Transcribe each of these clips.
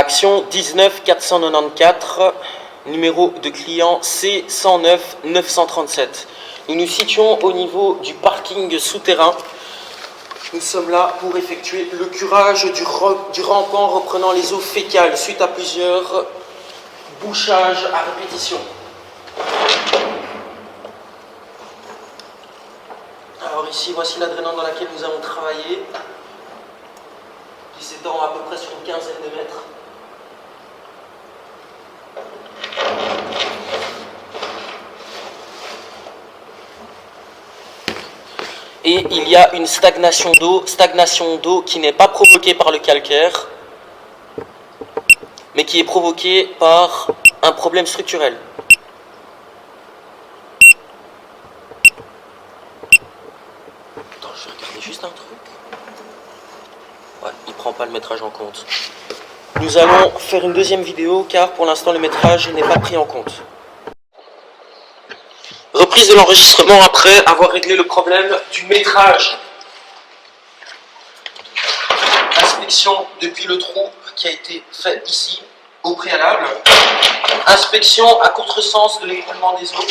Action 19 494, numéro de client C109 937. Nous nous situons au niveau du parking souterrain. Nous sommes là pour effectuer le curage du rampant reprenant les eaux fécales suite à plusieurs bouchages à répétition. Alors ici, voici la drainante dans laquelle nous avons travaillé, qui s'étend à peu près sur une quinzaine de mètres. Et il y a une stagnation d'eau qui n'est pas provoquée par le calcaire, mais qui est provoquée par un problème structurel. Attends, je vais regarder juste un truc. Ouais, il ne prend pas le métrage en compte. Nous allons faire une deuxième vidéo car pour l'instant le métrage n'est pas pris en compte. Reprise de l'enregistrement après avoir réglé le problème du métrage. Inspection depuis le trou qui a été fait ici au préalable. Inspection à contresens de l'écoulement des eaux.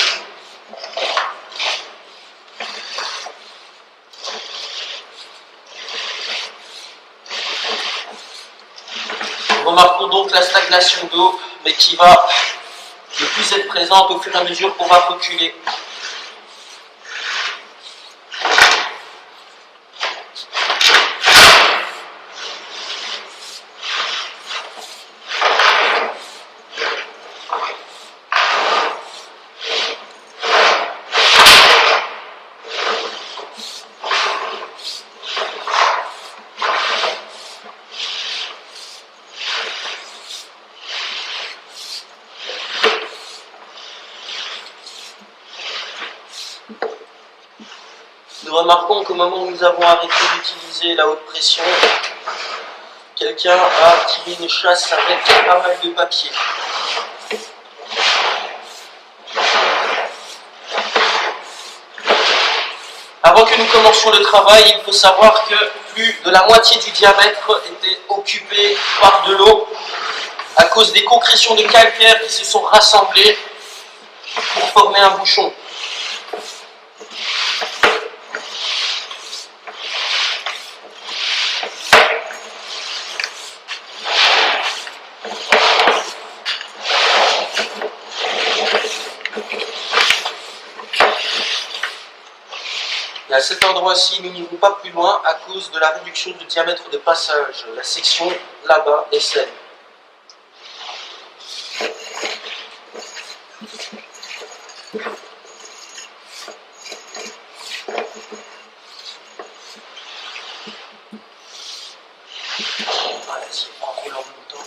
Nous remarquons donc la stagnation d'eau, mais qui va ne plus être présente au fur et à mesure qu'on va reculer. Nous remarquons qu'au moment où nous avons arrêté d'utiliser la haute pression, quelqu'un a tiré une chasse avec pas mal de papier. Avant que nous commencions le travail, il faut savoir que plus de la moitié du diamètre était occupé par de l'eau à cause des concrétions de calcaire qui se sont rassemblées pour former un bouchon. Et à cet endroit-ci, nous n'irons pas plus loin à cause de la réduction du diamètre de passage. La section là-bas est saine. Vas-y, en roulant longtemps.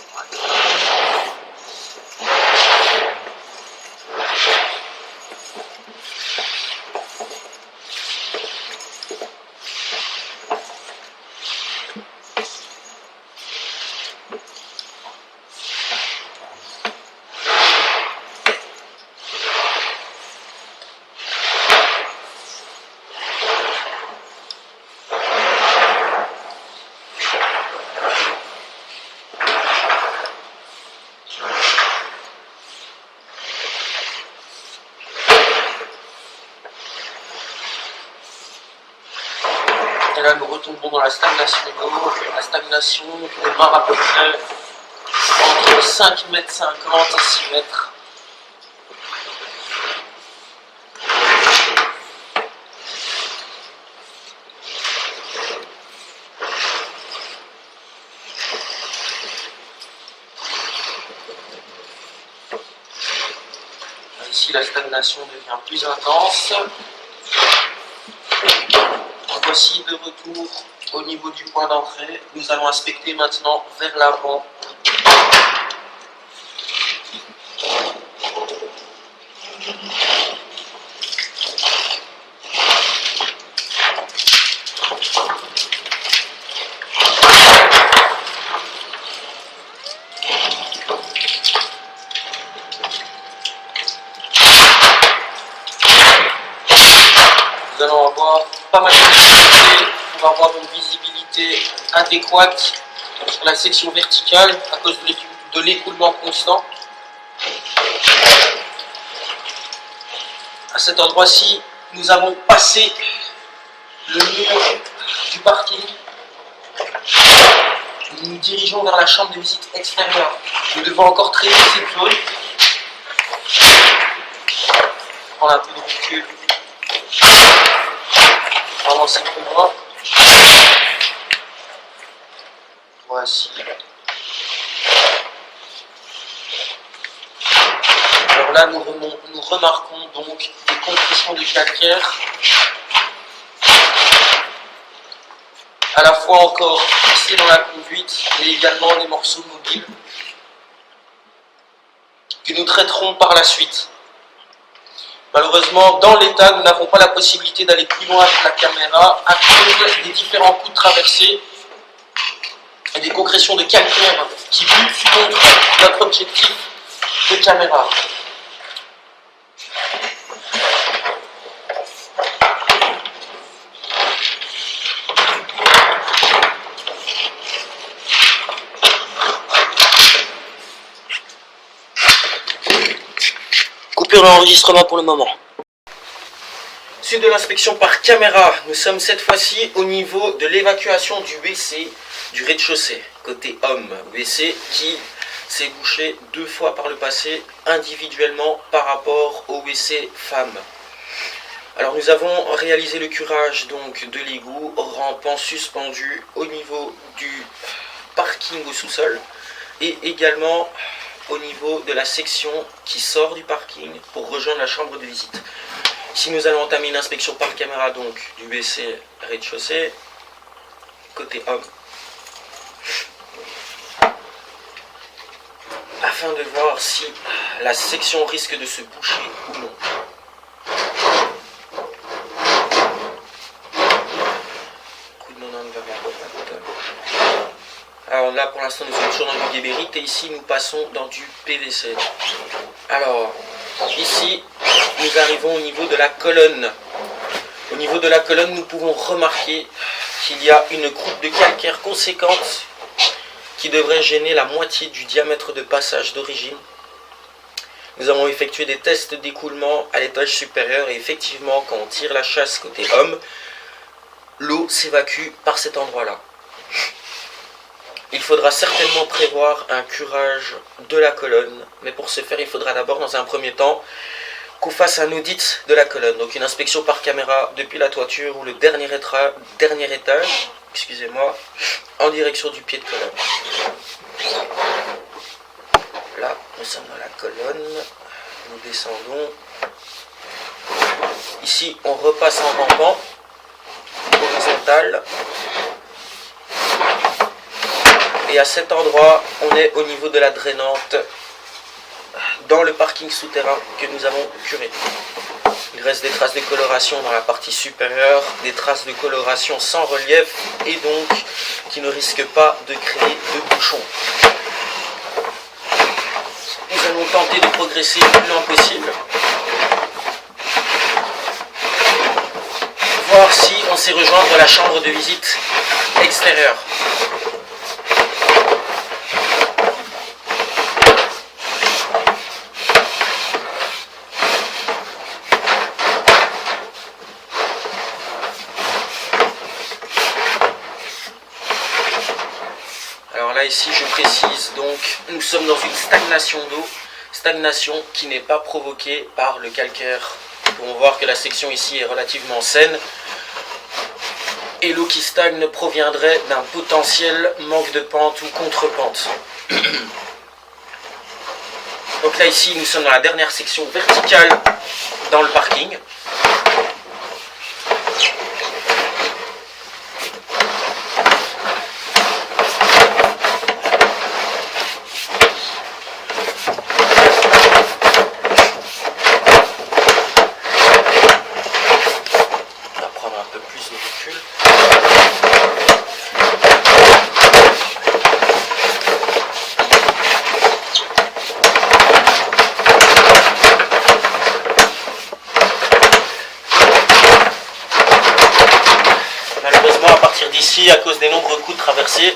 Et là, nous retombons dans la stagnation d'eau. La stagnation qui démarre à peu près entre 5,50 m et 6 mètres. Ici, la stagnation devient plus intense. Voici de retour au niveau du point d'entrée. Nous allons inspecter maintenant vers l'avant. Nous allons avoir pas mal de visibilité pour avoir une visibilité adéquate sur la section verticale à cause de de l'écoulement constant. À cet endroit-ci, nous avons passé le mur du parking. Nous nous dirigeons vers la chambre de visite extérieure. Nous devons encore traiter cette zone. Prendre un peu de recul. Avancer plus loin. Voici. Alors là, nous remarquons donc des compressions de calcaire, à la fois encore fixés dans la conduite, mais également des morceaux mobiles, que nous traiterons par la suite. Malheureusement, dans l'état, nous n'avons pas la possibilité d'aller plus loin avec la caméra à cause des différents coups de traversée et des concrétions de calcaire qui butent contre notre objectif de caméra. Coupure d'enregistrement pour le moment. Suite de l'inspection par caméra, nous sommes cette fois-ci au niveau de l'évacuation du WC du rez-de-chaussée, côté homme. WC qui s'est bouché 2 fois par le passé, individuellement par rapport au WC femme. Alors nous avons réalisé le curage donc de l'égout, rampant suspendu au niveau du parking au sous-sol et également au niveau de la section qui sort du parking pour rejoindre la chambre de visite. Ici nous allons entamer une inspection par caméra donc du WC rez-de-chaussée, côté homme, afin de voir si la section risque de se boucher ou non. Alors là pour l'instant nous sommes toujours dans du guébérite et ici nous passons dans du PVC. Alors ici nous arrivons au niveau de la colonne. Au niveau de la colonne nous pouvons remarquer qu'il y a une croûte de calcaire conséquente qui devrait gêner la moitié du diamètre de passage d'origine. Nous avons effectué des tests d'écoulement à l'étage supérieur et effectivement quand on tire la chasse côté homme, l'eau s'évacue par cet endroit-là. Il faudra certainement prévoir un curage de la colonne, mais pour ce faire, il faudra d'abord, dans un premier temps, qu'on fasse un audit de la colonne. Donc une inspection par caméra depuis la toiture ou le dernier étage, excusez-moi, en direction du pied de colonne. Là, nous sommes dans la colonne, nous descendons. Ici, on repasse en rampant, horizontal. Et à cet endroit, on est au niveau de la drainante dans le parking souterrain que nous avons curé. Il reste des traces de coloration dans la partie supérieure, des traces de coloration sans relief et donc qui ne risquent pas de créer de bouchons. Nous allons tenter de progresser le plus loin possible. Voir si on sait rejoindre la chambre de visite extérieure. Alors là ici je précise donc nous sommes dans une stagnation d'eau, stagnation qui n'est pas provoquée par le calcaire. Nous pouvons voir que la section ici est relativement saine et l'eau qui stagne proviendrait d'un potentiel manque de pente ou contre-pente. Donc là ici nous sommes dans la dernière section verticale dans le parking. Malheureusement, à partir d'ici, à cause des nombreux coups de traversée,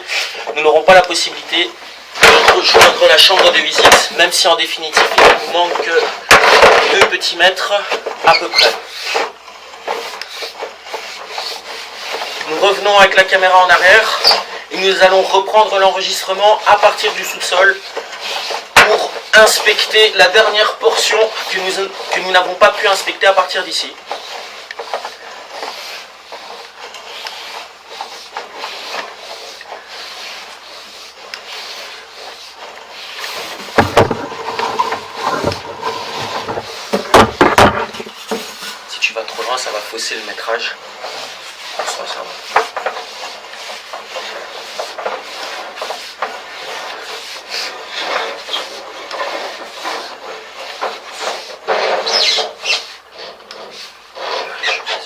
nous n'aurons pas la possibilité de rejoindre la chambre de visite, même si en définitive il nous manque 2 petits mètres à peu près. Nous revenons avec la caméra en arrière et nous allons reprendre l'enregistrement à partir du sous-sol pour inspecter la dernière portion que nous n'avons pas pu inspecter à partir d'ici. Si tu vas trop loin, ça va fausser le métrage. Ça va.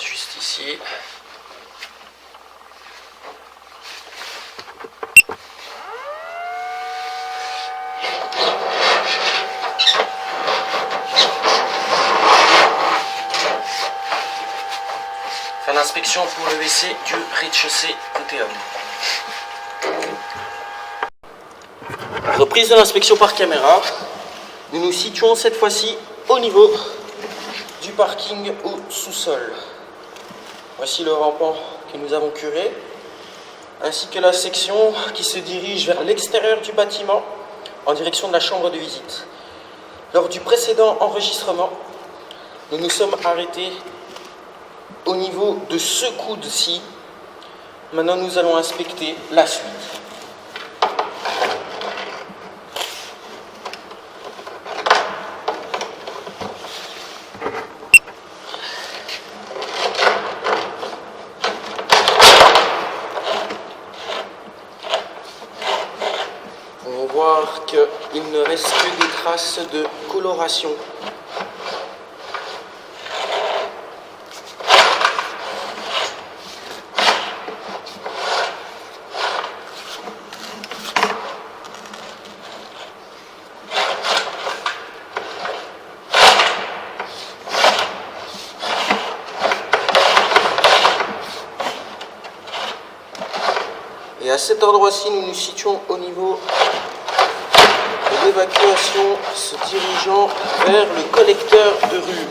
Juste ici. Fin d'inspection pour le WC du rez-de-chaussée côté homme. Reprise de l'inspection par caméra. Nous nous situons cette fois-ci au niveau du parking au sous-sol. Voici le rampant que nous avons curé, ainsi que la section qui se dirige vers l'extérieur du bâtiment en direction de la chambre de visite. Lors du précédent enregistrement, nous nous sommes arrêtés au niveau de ce coude-ci. Maintenant, nous allons inspecter la suite. On va voir qu'il ne reste que des traces de coloration. Et à cet endroit-ci, nous nous situons au niveau de l'évacuation se dirigeant vers le collecteur de rue.